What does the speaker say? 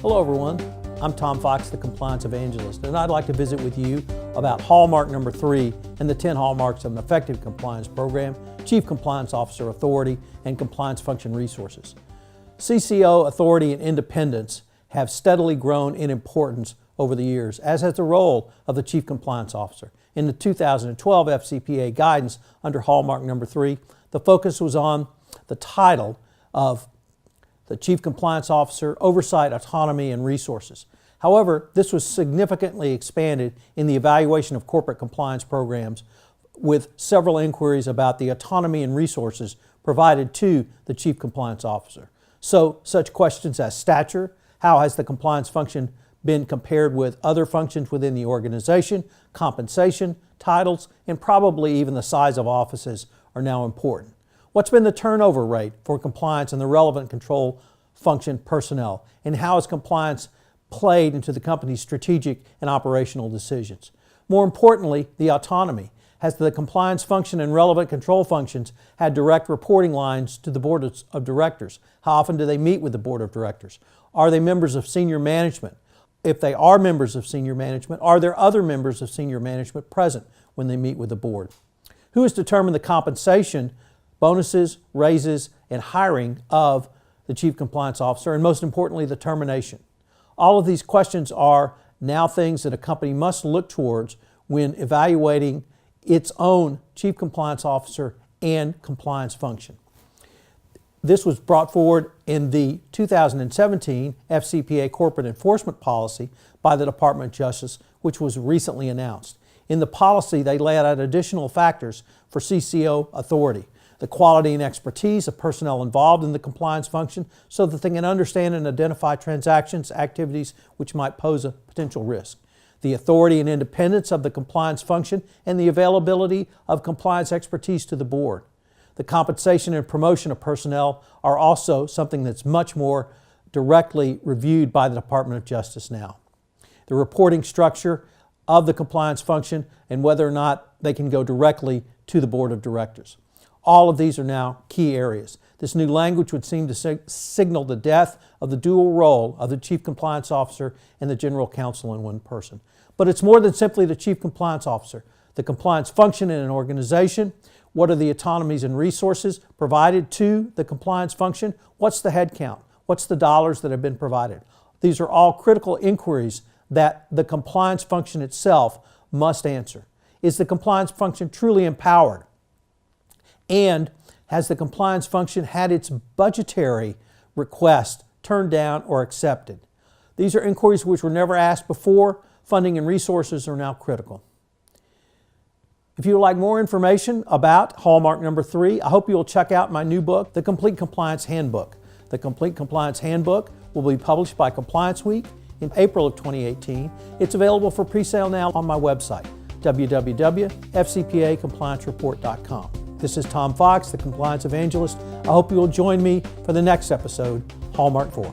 Hello everyone, I'm Tom Fox, the Compliance Evangelist, and I'd like to visit with you about Hallmark #3 and the 10 hallmarks of an effective compliance program, Chief Compliance Officer Authority, and Compliance Function Resources. CCO authority and independence have steadily grown in importance over the years, as has the role of the Chief Compliance Officer. In the 2012 FCPA guidance under Hallmark #3, the focus was on the title of the Chief Compliance Officer, Oversight, Autonomy, and Resources. However, this was significantly expanded in the evaluation of corporate compliance programs with several inquiries about the autonomy and resources provided to the Chief Compliance Officer. So, such questions as stature, how has the compliance function been compared with other functions within the organization, compensation, titles, and probably even the size of offices are now important. What's been the turnover rate for compliance and the relevant control function personnel? And how has compliance played into the company's strategic and operational decisions? More importantly, the autonomy. Has the compliance function and relevant control functions had direct reporting lines to the board of directors? How often do they meet with the board of directors? Are they members of senior management? If they are members of senior management, are there other members of senior management present when they meet with the board? Who has determined the compensation, bonuses, raises, and hiring of the Chief Compliance Officer, and most importantly, the termination? All of these questions are now things that a company must look towards when evaluating its own Chief Compliance Officer and compliance function. This was brought forward in the 2017 FCPA Corporate Enforcement Policy by the Department of Justice, which was recently announced. In the policy, they laid out additional factors for CCO authority, the quality and expertise of personnel involved in the compliance function so that they can understand and identify transactions, activities which might pose a potential risk, the authority and independence of the compliance function, and the availability of compliance expertise to the board. The compensation and promotion of personnel are also something that's much more directly reviewed by the Department of Justice now. The reporting structure of the compliance function and whether or not they can go directly to the board of directors. All of these are now key areas. This new language would seem to signal the death of the dual role of the Chief Compliance Officer and the General Counsel in one person. But it's more than simply the Chief Compliance Officer. The compliance function in an organization, what are the autonomies and resources provided to the compliance function? What's the head count? What's the dollars that have been provided? These are all critical inquiries that the compliance function itself must answer. Is the compliance function truly empowered? And has the compliance function had its budgetary request turned down or accepted? These are inquiries which were never asked before. Funding and resources are now critical. If you would like more information about Hallmark #3, I hope you will check out my new book, The Complete Compliance Handbook. The Complete Compliance Handbook will be published by Compliance Week in April of 2018. It's available for pre-sale now on my website, www.fcpacompliancereport.com. This is Tom Fox, the Compliance Evangelist. I hope you will join me for the next episode, Hallmark 4.